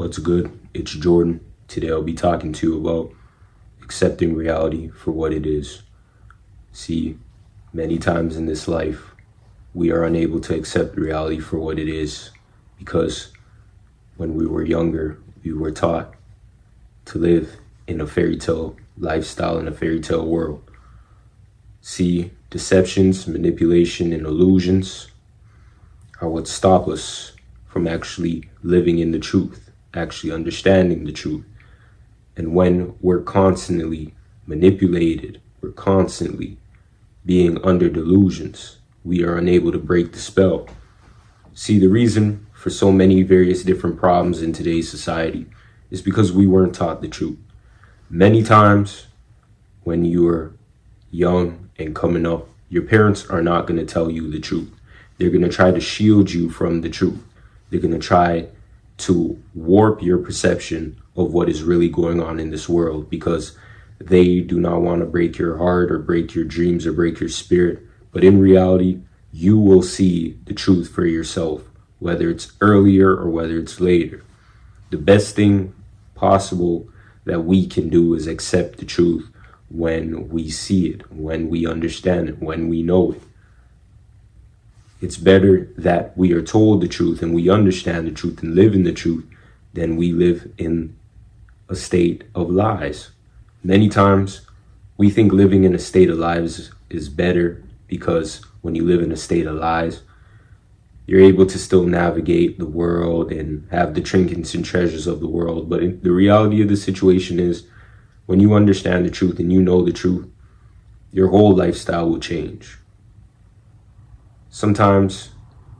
What's good? It's Jordan. Today I'll be talking to you about accepting reality for what it is. See, many times in this life, we are unable to accept reality for what it is because when we were younger, we were taught to live in a fairy tale lifestyle, in a fairy tale world. See, deceptions, manipulation, and illusions are what stop us from actually living in the truth, actually understanding the truth. And when we're constantly manipulated, we're constantly being under delusions, we are unable to break the spell. See, the reason for so many various different problems in today's society is because we weren't taught the truth. Many times when you're young and coming up, your parents are not going to tell you the truth. They're going to try to shield you from the truth. They're going to try to warp your perception of what is really going on in this world because they do not want to break your heart or break your dreams or break your spirit. But in reality, you will see the truth for yourself, whether it's earlier or whether it's later. The best thing possible that we can do is accept the truth when we see it, when we understand it, when we know it. It's better that we are told the truth and we understand the truth and live in the truth than we live in a state of lies. Many times we think living in a state of lies is better because when you live in a state of lies, you're able to still navigate the world and have the trinkets and treasures of the world. But the reality of the situation is when you understand the truth and you know the truth, your whole lifestyle will change. Sometimes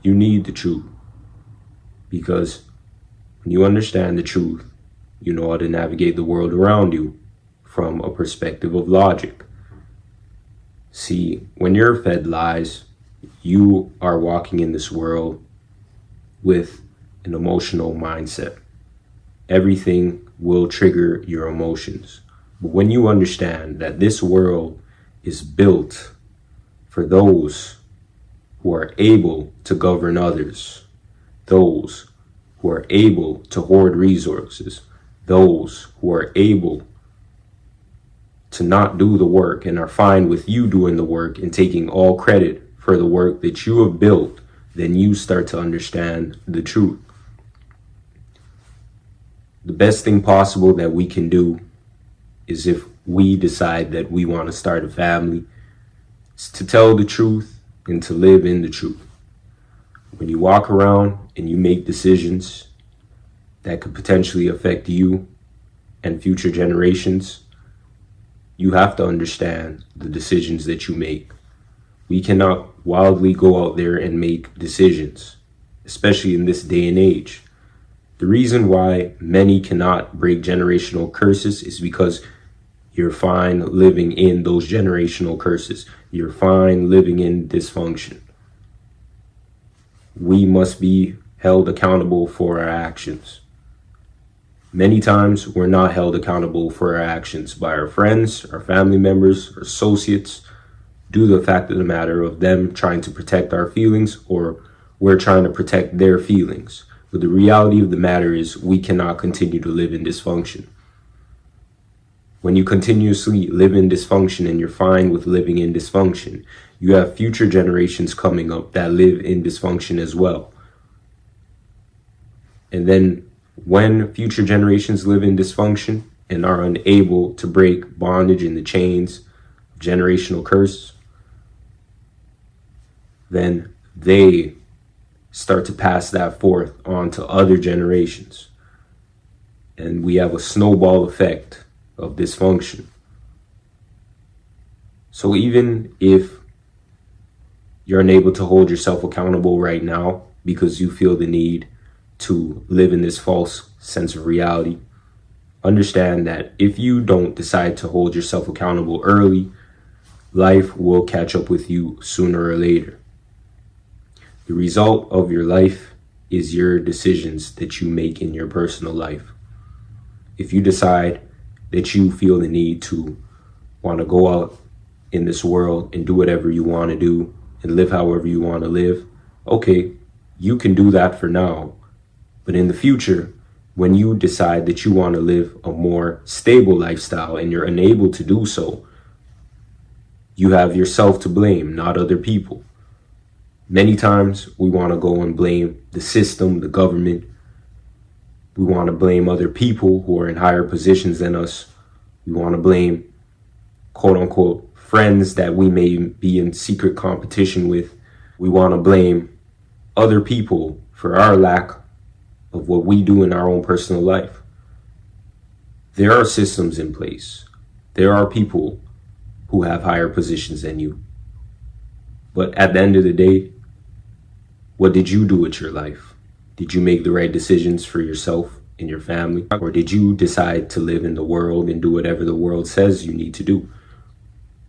you need the truth because when you understand the truth, you know how to navigate the world around you from a perspective of logic. See, when you're fed lies, you are walking in this world with an emotional mindset. Everything will trigger your emotions. But when you understand that this world is built for those who are able to govern others, those who are able to hoard resources, those who are able to not do the work and are fine with you doing the work and taking all credit for the work that you have built, then you start to understand the truth. The best thing possible that we can do is if we decide that we want to start a family, is to tell the truth and to live in the truth. When you walk around and you make decisions that could potentially affect you and future generations, you have to understand the decisions that you make. We cannot wildly go out there and make decisions, especially in this day and age. The reason why many cannot break generational curses is because you're fine living in those generational curses. You're fine living in dysfunction. We must be held accountable for our actions. Many times we're not held accountable for our actions by our friends, our family members, our associates, due to the fact of the matter of them trying to protect our feelings or we're trying to protect their feelings. But the reality of the matter is we cannot continue to live in dysfunction. When you continuously live in dysfunction and you're fine with living in dysfunction, you have future generations coming up that live in dysfunction as well. And then when future generations live in dysfunction and are unable to break bondage in the chains of generational curse, then they start to pass that forth on to other generations. And we have a snowball effect of dysfunction. So even if you're unable to hold yourself accountable right now because you feel the need to live in this false sense of reality, understand that if you don't decide to hold yourself accountable early, life will catch up with you sooner or later. The result of your life is your decisions that you make in your personal life. If you decide that you feel the need to want to go out in this world and do whatever you want to do and live however you want to live, okay, you can do that for now. But in the future, When you decide that you want to live a more stable lifestyle and you're unable to do so, you have yourself to blame, not other people. Many times we want to go and blame the system, the government. We want to blame other people who are in higher positions than us. We want to blame, quote unquote, friends that we may be in secret competition with. We want to blame other people for our lack of what we do in our own personal life. There are systems in place. There are people who have higher positions than you. But at the end of the day, what did you do with your life? Did you make the right decisions for yourself and your family? Or did you decide to live in the world and do whatever the world says you need to do?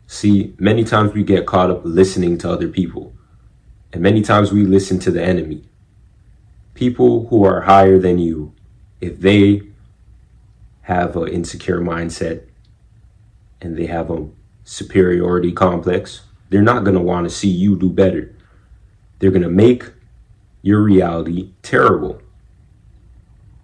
See, many times we get caught up listening to other people. And many times we listen to the enemy. People who are higher than you, if they have an insecure mindset and they have a superiority complex, they're not going to want to see you do better. They're going to make your reality terrible.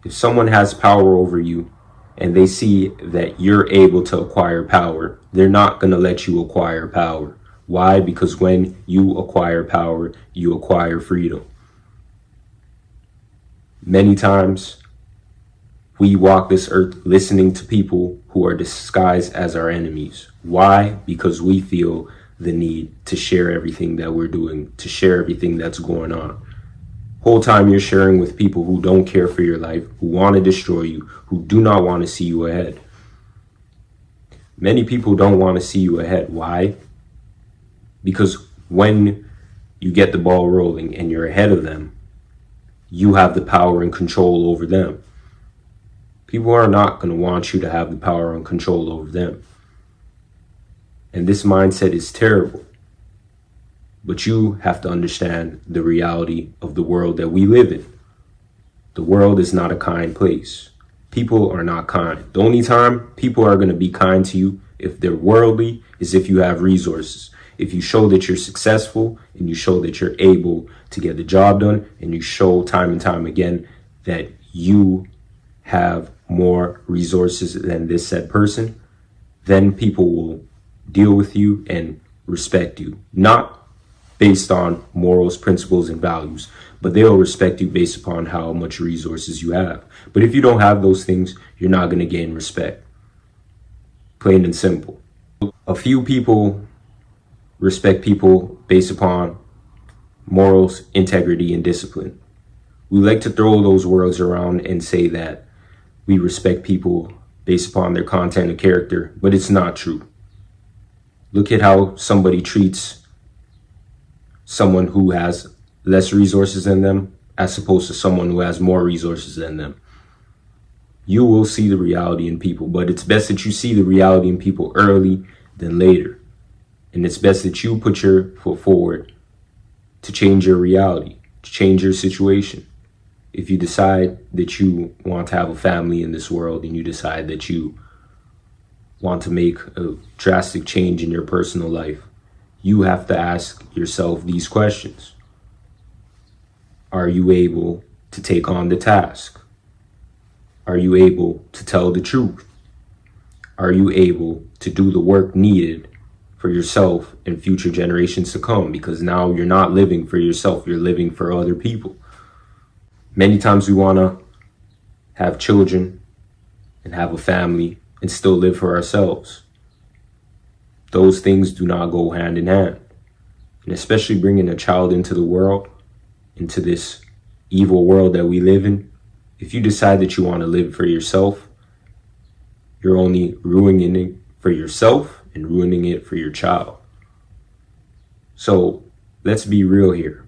If someone has power over you and they see that you're able to acquire power, they're not going to let you acquire power. Why? Because when you acquire power, you acquire freedom. Many times we walk this earth listening to people who are disguised as our enemies. Why? Because we feel the need to share everything that we're doing, to share everything that's going on. Whole time you're sharing with people who don't care for your life, who want to destroy you, who do not want to see you ahead. Many people don't want to see you ahead. Why? Because when you get the ball rolling and you're ahead of them, you have the power and control over them. People are not going to want you to have the power and control over them. And this mindset is terrible. But you have to understand the reality of the world that we live in. The world is not a kind place. People are not kind. The only time people are going to be kind to you, if they're worldly, is if you have resources. If you show that you're successful and you show that you're able to get the job done, and you show time and time again that you have more resources than this said person, then people will deal with you and respect you. Not based on morals, principles, and values, but they'll respect you based upon how much resources you have. But if you don't have those things, you're not going to gain respect. Plain and simple. A few people respect people based upon morals, integrity, and discipline. We like to throw those words around and say that we respect people based upon their content and character, but it's not true. Look at how somebody treats someone who has less resources than them as opposed to someone who has more resources than them. You will see the reality in people, but it's best that you see the reality in people early than later. And it's best that you put your foot forward to change your reality, to change your situation. If you decide that you want to have a family in this world and you decide that you want to make a drastic change in your personal life, you have to ask yourself these questions. Are you able to take on the task? Are you able to tell the truth? Are you able to do the work needed for yourself and future generations to come? Because now you're not living for yourself, you're living for other people. Many times we want to have children and have a family and still live for ourselves. Those things do not go hand in hand. And especially bringing a child into the world, into this evil world that we live in, if you decide that you want to live for yourself, you're only ruining it for yourself and ruining it for your child. So let's be real here.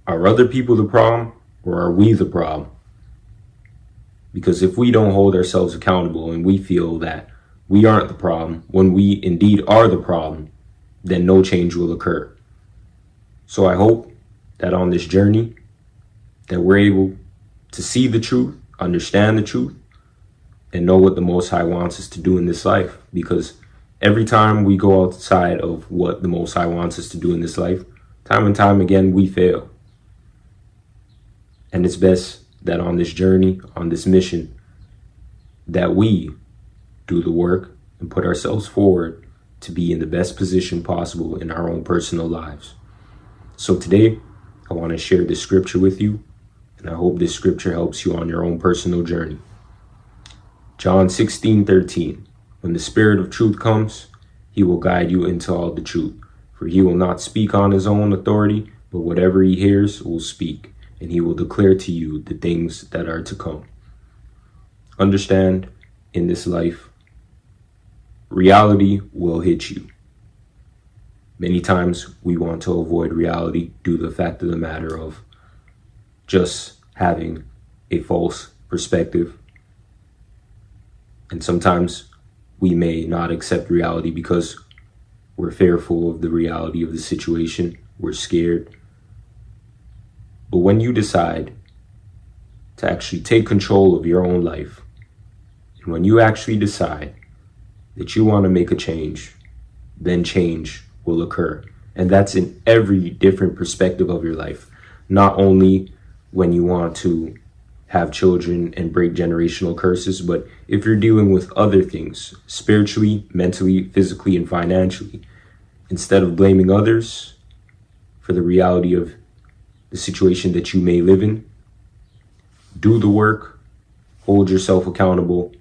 Are other people the problem, or are we the problem? Because if we don't hold ourselves accountable and we feel that we aren't the problem when we indeed are the problem, then no change will occur. So I hope that on this journey that we're able to see the truth, understand the truth, and know what the Most High wants us to do in this life. Because every time we go outside of what the Most High wants us to do in this life, time and time again, we fail. And it's best that on this journey, on this mission, that we do the work and put ourselves forward to be in the best position possible in our own personal lives. So today, I want to share this scripture with you, and I hope this scripture helps you on your own personal journey. John 16:13. When the Spirit of truth comes, he will guide you into all the truth. For he will not speak on his own authority, but whatever he hears will speak, and he will declare to you the things that are to come. Understand, in this life, reality will hit you. Many times we want to avoid reality due to the fact of the matter of just having a false perspective. And sometimes we may not accept reality because we're fearful of the reality of the situation. We're scared. But when you decide to actually take control of your own life, and when you actually decide that you want to make a change, then change will occur. And that's in every different perspective of your life. Not only when you want to have children and break generational curses, but if you're dealing with other things, spiritually, mentally, physically, and financially, instead of blaming others for the reality of the situation that you may live in, do the work, hold yourself accountable,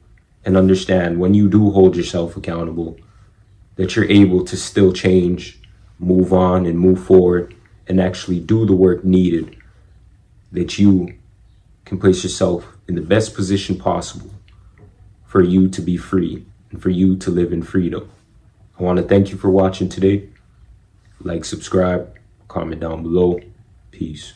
and understand when you do hold yourself accountable that you're able to still change, move on, and move forward, and actually do the work needed, that you can place yourself in the best position possible for you to be free and for you to live in freedom. I want to thank you for watching today. Like, subscribe, comment down below. Peace.